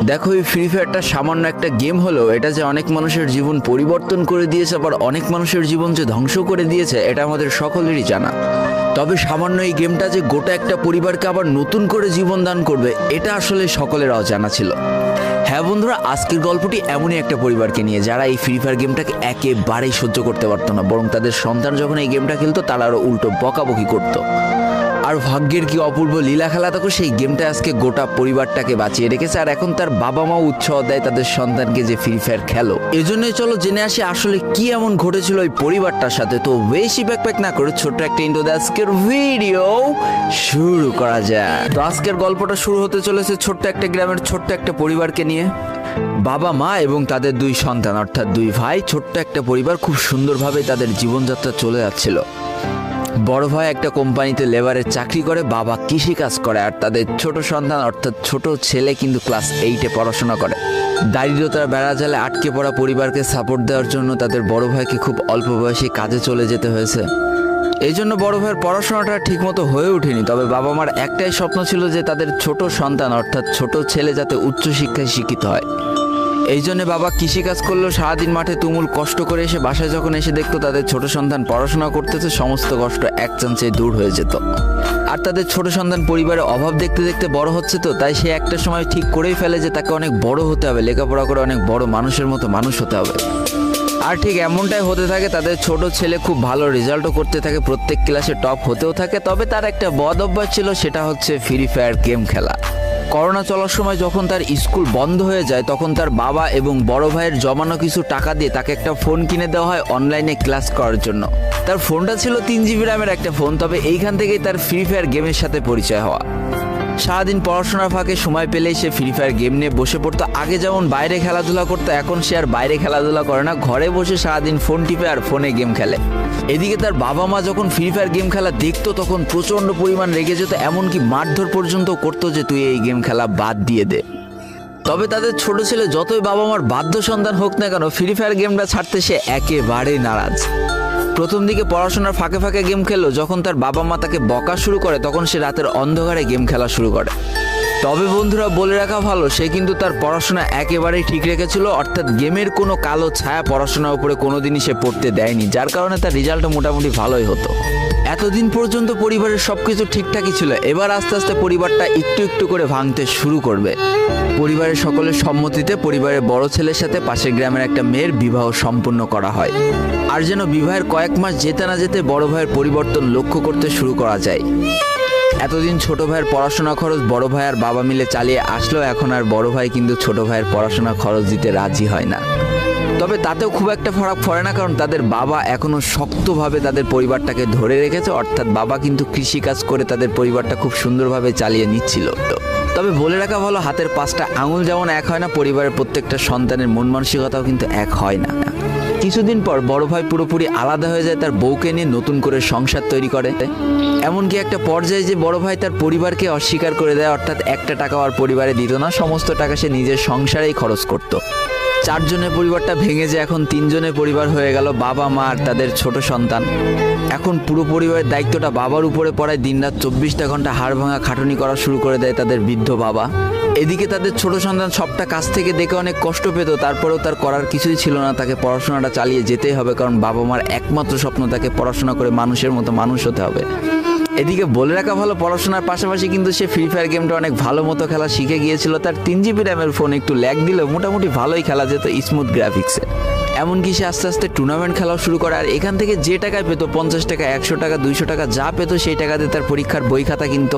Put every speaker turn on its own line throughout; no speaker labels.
দেখো, এই ফ্রি ফায়ারটা সামান্য একটা গেম হলেও এটা যে অনেক মানুষের জীবন পরিবর্তন করে দিয়েছে, আবার অনেক মানুষের জীবন যে ধ্বংস করে দিয়েছে, এটা আমাদের সকলেরই জানা। তবে সামান্য এই গেমটা যে গোটা একটা পরিবারকে আবার নতুন করে জীবন দান করবে, এটা আসলে সকলের অজানা ছিল। হ্যাঁ বন্ধুরা, আজকের গল্পটি এমনই একটা পরিবারকে নিয়ে যারা এই ফ্রি ফায়ার গেমটাকে একেবারেই সহ্য করতে পারতো না, বরং তাদের সন্তান যখন এই গেমটা খেলতো তারা আরও উল্টো বকাবকি করতো। আর ভাগ্যের কি অপূর্ব লীলা খেলা, তখন সেই গেমটা আজকে গোটা পরিবারটাকে বাঁচিয়ে রেখেছে। আর এখন তার বাবা মাও উৎসাহ দেয় তাদের সন্তানকে যে ফ্রি ফায়ার খেলো। এজন্যই চলো জেনে আসি আসলে কি এমন ঘটেছিল ওই পরিবারটার সাথে। তো বেশি ব্যাকপ্যাক না করে ছোট্ট একটা ইন্ট্রো দিয়ে আজকের ভিডিও শুরু করা যায়। তো আজকের গল্পটা শুরু হতে চলেছে ছোট্ট একটা গ্রামের ছোট্ট একটা পরিবারকে নিয়ে। বাবা মা এবং তাদের দুই সন্তান অর্থাৎ দুই ভাই, ছোট্ট একটা পরিবার, খুব সুন্দরভাবে তাদের জীবনযাত্রা চলে যাচ্ছিল। বড় ভাই একটা কোম্পানিতে লেবারের চাকরি করে, বাবা কৃষিকাজ করে, আর তাদের ছোট সন্তান অর্থাৎ ছোট ছেলে কিন্তু ক্লাস 8-এ পড়াশোনা করে। দারিদ্রতার বেড়াজালে আটকে পড়া পরিবারকে সাপোর্ট দেওয়ার জন্য তাদের বড় ভাইকে খুব অল্প বয়সে কাজে চলে যেতে হয়েছে। এই জন্য বড় ভাইয়ের পড়াশোনাটা ঠিকমতো হয়ে ওঠেনি। তবে বাবা মার একটাই স্বপ্ন ছিল যে তাদের ছোট সন্তান অর্থাৎ ছোট ছেলে যাতে উচ্চশিক্ষায় শিক্ষিত হয়। এই জন্য বাবা কৃষিকাজ করলেও সারাদিন মাঠে তুমুল কষ্ট করে এসে বাসায় যখন এসে দেখতো তাদের ছোট সন্তান পড়াশোনা করতেছে, সমস্ত কষ্ট এক চান্সে দূর হয়ে যেত। আর তাদের ছোট সন্তান পরিবারের অভাব দেখতে দেখতে বড় হচ্ছে, তো তাই সে একটা সময় ঠিক করেই ফেলে যে তাকে অনেক বড় হতে হবে, লেখাপড়া করে অনেক বড় মানুষের মতো মানুষ হতে হবে। আর ঠিক এমনটাই হতে থাকে। তাদের ছোট ছেলে খুব ভালো রেজাল্টও করতে থাকে, প্রত্যেক ক্লাসে টপ হতেও থাকে। তবে তার একটা বদ অভ্যাস ছিল, সেটা হচ্ছে ফ্রি ফায়ার গেম খেলা। করোনা চলার সময় যখন তার স্কুল বন্ধ হয়ে যায়, তখন তার বাবা এবং বড় ভাইয়ের জমানো কিছু টাকা দিয়ে তাকে একটা ফোন কিনে দেওয়া হয় অনলাইনে ক্লাস করার জন্য। তার ফোনটা ছিল 3 GB র্যামের একটা ফোন। তবে এইখান থেকেই তার ফ্রি ফায়ার গেমের সাথে পরিচয় হওয়া। সারাদিন পড়াশোনার ফাঁকে সময় পেলেই সে ফ্রি ফায়ার গেম নিয়ে বসে পড়তো। আগে যেমন বাইরে খেলাধুলা করতো, এখন সে আর বাইরে খেলাধুলা করে না, ঘরে বসে সারাদিন ফোন টিপে আর ফোনে গেম খেলে। এদিকে তার বাবা মা যখন ফ্রি ফায়ার গেম খেলা দেখতো তখন প্রচণ্ড পরিমাণ রেগে যেত, এমনকি মারধর পর্যন্ত করতো যে তুই এই গেম খেলা বাদ দিয়ে দে। তবে তাদের ছোট ছেলে যতই বাবা মার বাধ্য সন্তান হোক না কেন, ফ্রি ফায়ার গেমটা ছাড়তে সে একেবারেই নারাজ। প্রথম দিকে পড়াশোনার ফাঁকে ফাঁকে গেম খেললো, যখন তার বাবা মা তাকে বকা শুরু করে তখন সে রাতের অন্ধকারে গেম খেলা শুরু করে। তবে বন্ধুরা বলে রাখা ভালো, সে কিন্তু তার পড়াশোনা একেবারেই ঠিক রেখেছিল, অর্থাৎ গেমের কোনো কালো ছায়া পড়াশোনার উপরে কোনোদিনই সে পড়তে দেয়নি, যার কারণে তার রেজাল্টও মোটামুটি ভালোই হতো। এতদিন পর্যন্ত পরিবারের সবকিছু ঠিকঠাকই ছিল, এবার আস্তে আস্তে পরিবারটা একটু একটু করে ভাঙতে শুরু করবে। পরিবারের সকলের সম্মতিতে পরিবারের বড় ছেলের সাথে পাশের গ্রামের একটা মেয়ের বিবাহ সম্পন্ন করা হয়। আর যেন বিবাহের কয়েক মাস যেতে না যেতে বড় ভাইয়ের পরিবর্তন লক্ষ্য করতে শুরু করা যায়। এতদিন ছোট ভাইয়ের পড়াশোনা খরচ বড় ভাই আর বাবা মিলে চালিয়ে আসলেও এখন আর বড় ভাই কিন্তু ছোট ভাইয়ের পড়াশোনা খরচ দিতে রাজি হয় না। তবে তাতেও খুব একটা ফারাক পড়ে না, কারণ তাদের বাবা এখনো শক্তভাবে তাদের পরিবারটাকে ধরে রেখেছে, অর্থাৎ বাবা কিন্তু কৃষিকাজ করে তাদের পরিবারটা খুব সুন্দরভাবে চালিয়ে নিচ্ছিল। তবে বলে রাখা ভালো, হাতের 5টা আঙুল যেমন এক হয় না, পরিবারের প্রত্যেকটা সন্তানের মন মানসিকতাও কিন্তু এক হয় না। কিছুদিন পর বড় ভাই পুরোপুরি আলাদা হয়ে যায়, তার বউকে নিয়ে নতুন করে সংসার তৈরি করে। এমনকি একটা পর্যায়ে যে বড় ভাই তার পরিবারকে অস্বীকার করে দেয়, অর্থাৎ একটা টাকাও আর পরিবারে দিত না, সমস্ত টাকা সে নিজের সংসারেই খরচ করত। 4 জনের পরিবারটা ভেঙে যায় এখন 3 জনের পরিবার হয়ে গেল, বাবা মা আর তাদের ছোট সন্তান। এখন পুরো পরিবারের দায়িত্বটা বাবার উপরে পড়ায়, দিনরাত 24টা ঘন্টা হাড় ভাঙা খাটুনি করা শুরু করে দেয় তাদের বৃদ্ধ বাবা। এদিকে তাদের ছোট সন্তান সবটা কাছ থেকে দেখে অনেক কষ্ট পেত, তারপরেও তার করার কিছুই ছিল না, তাকে পড়াশোনাটা চালিয়ে যেতেই হবে, কারণ বাবা মার একমাত্র স্বপ্ন তাকে পড়াশোনা করে মানুষের মতো মানুষ হতে হবে। এদিকে বলে রাখা ভালো, পড়াশোনার পাশাপাশি কিন্তু সে ফ্রি ফায়ার গেমটা অনেক ভালো মতো খেলা শিখে গিয়েছিল। তার 3 GB র্যামের ফোন একটু ল্যাগ দিলেও মোটামুটি ভালোই খেলা যেত স্মুথ গ্রাফিক্সে। এমনকি সে আস্তে আস্তে টুর্নামেন্ট খেলাও শুরু করে। আর এখান থেকে যে টাকায় পেতো, 50 টাকা, 100 টাকা, 200 টাকা যা পেতো, সেই টাকাতে তার পরীক্ষার বই খাতা কিনতো,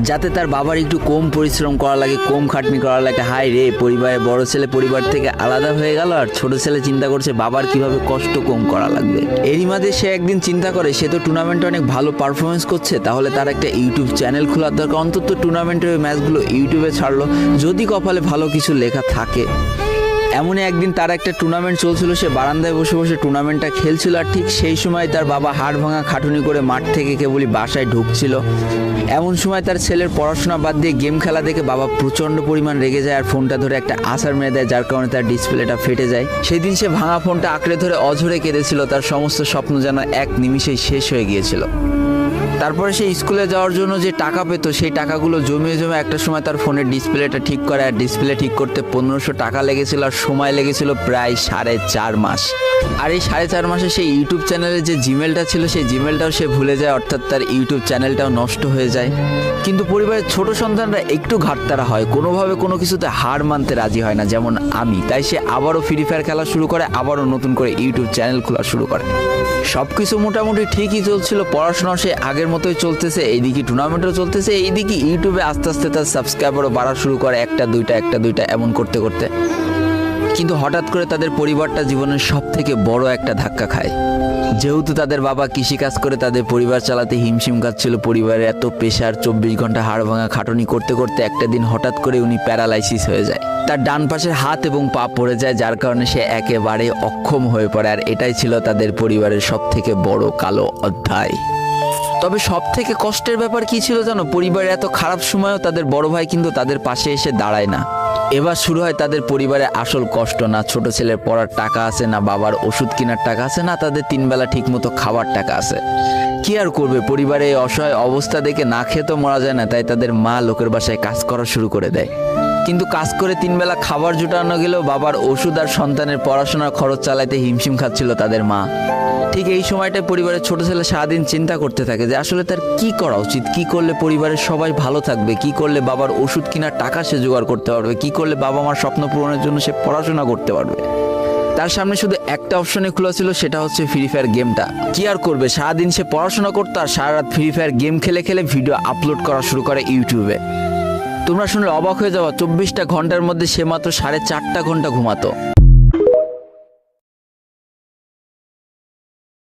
যাতে তার বাবার একটু কম পরিশ্রম করা লাগে, কম খাটনি করা লাগে। হাই রে, পরিবারের বড় ছেলে পরিবার থেকে আলাদা হয়ে গেল, আর ছোট ছেলে চিন্তা করছে বাবার কিভাবে কষ্ট কম করা লাগবে। এরই মাঝে সে একদিন চিন্তা করে, সে তো টুর্নামেন্টে অনেক ভালো পারফরমেন্স করছে, তাহলে তার একটা ইউটিউব চ্যানেল খোলার দরকার, অন্তত টুর্নামেন্টের ওই ম্যাচগুলো ইউটিউবে ছাড়লো, যদি কপালে ভালো কিছু লেখা থাকে। এমনই একদিন তার একটা টুর্নামেন্ট চলছিল, সে বারান্দায় বসে বসে টুর্নামেন্টটা খেলছিল। আর ঠিক সেই সময় তার বাবা হাড় ভাঙা খাটুনি করে মাঠ থেকে কেবলই বাসায় ঢুকছিল। এমন সময় তার ছেলের পড়াশোনা বাদ দিয়ে গেম খেলা দেখে বাবা প্রচণ্ড পরিমাণ রেগে যায় আর ফোনটা ধরে একটা আছাড় মেরে দেয়, যার কারণে তার ডিসপ্লেটা ফেটে যায়। সেই দিন সে ভাঙা ফোনটা আঁকড়ে ধরে অঝরে কেঁদেছিল, তার সমস্ত স্বপ্ন যেন এক নিমিষেই শেষ হয়ে গিয়েছিল। তারপরে সে স্কুলে যাওয়ার জন্য যে টাকা পেতো সেই টাকাগুলো জমিয়ে জমে একটা সময় তার ফোনের ডিসপ্লেটা ঠিক করে, আর ডিসপ্লে ঠিক করতে 1500 টাকা লেগেছিল, আর সময় লেগেছিল প্রায় 4.5 মাস। আর এই 4.5 মাসে সেই ইউটিউব চ্যানেলের যে জিমেলটা ছিল সেই জিমেলটাও সে ভুলে যায়, অর্থাৎ তার ইউটিউব চ্যানেলটাও নষ্ট হয়ে যায়। কিন্তু পরিবারের ছোট সন্তানরা একটু ঘাটতারা হয়, কোনোভাবে কোনো কিছুতে হার মানতে রাজি হয় না, যেমন আমি। তাই সে আবারও ফ্রি ফায়ার খেলা শুরু করে, আবারও নতুন করে ইউটিউব চ্যানেল খোলা শুরু করে। সব কিছু মোটামুটি ঠিকই চলছিল, পড়াশোনাও সে আগের মতোই চলতেছে, এইদিকে টুর্নামেন্টও চলতেছে, এইদিকে ইউটিউবে আস্তে আস্তে তার সাবস্ক্রাইবারও বাড়া শুরু করে, একটা দুইটা এমন করতে করতে। কিন্তু হঠাৎ করে তাদের পরিবারটা জীবনের সব থেকে বড় একটা ধাক্কা খায়। যেহেতু তাদের বাবা কৃষিকাজ করে তাদের পরিবার চালাতে হিমশিম খাচ্ছিল, পরিবারের এত প্রেশার, 24 ঘন্টা হাড় ভাঙা খাটুনি করতে করতে একটা দিন হঠাৎ করে উনি প্যারালাইসিস হয়ে যায়। তার ডান পাশের হাত এবং পা পড়ে যায়, যার কারণে সে একেবারে অক্ষম হয়ে পড়ে। আর এটাই ছিল তাদের পরিবারের সব থেকে বড় কালো অধ্যায়। তবে সব থেকে কষ্টের ব্যাপার কি ছিল জানো? পরিবারের এত খারাপ সময়ও তাদের বড় ভাই কিন্তু তাদের পাশে এসে দাঁড়ায় না। এবার শুরু হয় তাদের পরিবারে আসল কষ্ট। না ছোট ছেলের পড়ার টাকা আছে, না বাবার ওষুধ কেনার টাকা আছে, না তাদের 3 বেলা ঠিক মতো খাবার টাকা আছে। কি আর করবে, পরিবারে এই অসহায় অবস্থা দেখে না খেয়ে তো মরা যায় না, তাই তাদের মা লোকের বাসায় কাজ করা শুরু করে দেয়। কিন্তু কাজ করে 3 বেলা খাবার জোটানো গেলেও বাবার ওষুধ আর সন্তানের পড়াশোনার খরচ চালাইতে হিমশিম খাচ্ছিল তাদের মা। ঠিক এই সময়টায় পরিবারের ছোট ছেলে সারাদিন চিন্তা করতে থাকে যে আসলে তার কি করা উচিত, কি করলে পরিবারের সবাই ভালো থাকবে, কি করলে বাবার ওষুধ কেনার টাকা সে জোগাড় করতে পারবে, কি করলে বাবা মার স্বপ্ন পূরণের জন্য সে পড়াশোনা করতে পারবে। তার সামনে শুধু একটা অপশনে খোলা ছিল, সেটা হচ্ছে ফ্রি ফায়ার গেমটা। কি আর করবে, সারাদিন সে পড়াশোনা করতো আর সারা রাত ফ্রি ফায়ার গেম খেলে খেলে ভিডিও আপলোড করা শুরু করে ইউটিউবে। তোমরা শুনলে অবাক হয়ে যাওয়া, 24টা ঘন্টার মধ্যে সে মাত্র 4.5 ঘন্টা ঘুমাতো।